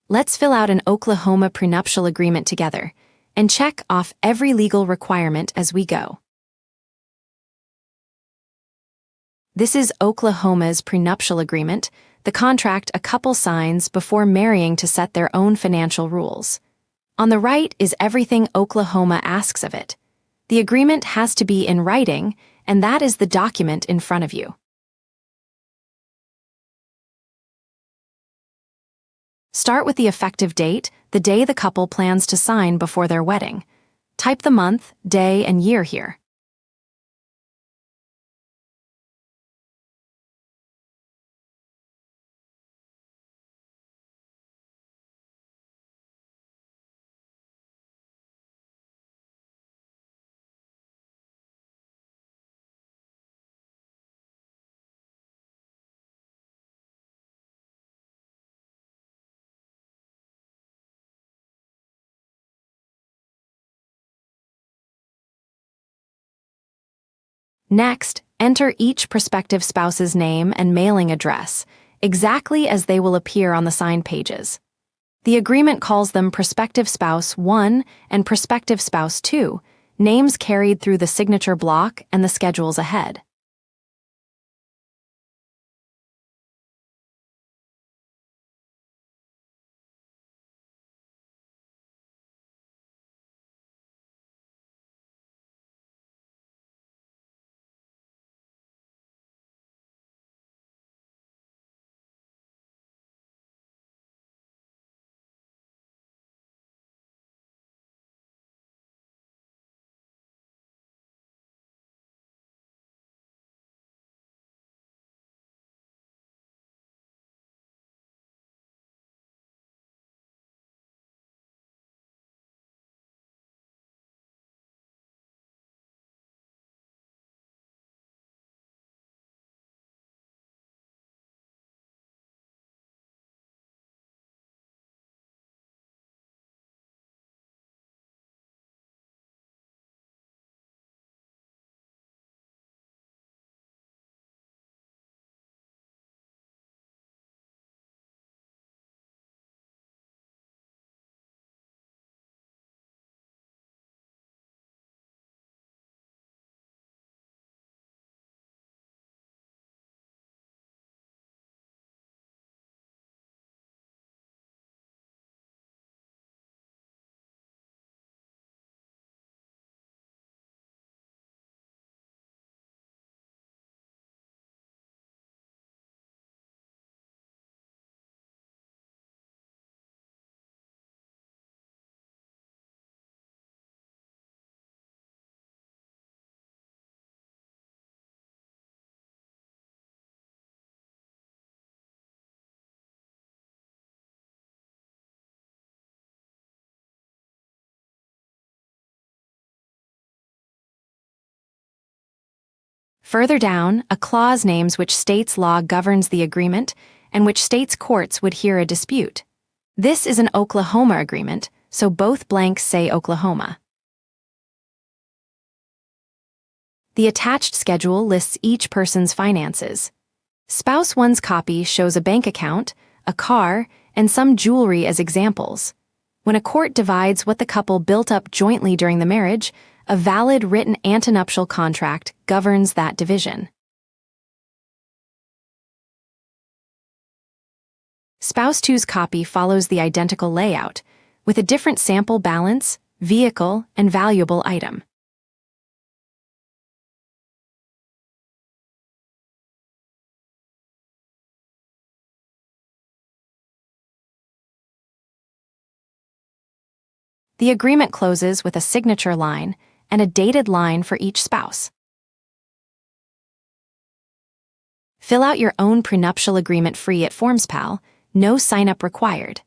Let's fill out an Oklahoma prenuptial agreement together and check off every legal requirement as we go. This is Oklahoma's prenuptial agreement, the contract a couple signs before marrying to set their own financial rules. On the right is everything Oklahoma asks of it. The agreement has to be in writing, and that is the document in front of you. Start with the effective date, the day the couple plans to sign before their wedding. Type the month, day, and year here. Next, enter each prospective spouse's name and mailing address, exactly as they will appear on the signed pages. The agreement calls them Prospective Spouse 1 and Prospective Spouse 2, names carried through the signature block and the schedules ahead. Further down, a clause names which state's law governs the agreement and which state's courts would hear a dispute. This is an Oklahoma agreement, so both blanks say Oklahoma. The attached schedule lists each person's finances. Spouse 1's copy shows a bank account, a car, and some jewelry as examples. When a court divides what the couple built up jointly during the marriage, a valid written antenuptial contract governs that division. Spouse 2's copy follows the identical layout, with a different sample balance, vehicle, and valuable item. The agreement closes with a signature line and a dated line for each spouse. Fill out your own prenuptial agreement free at FormsPal, no sign-up required.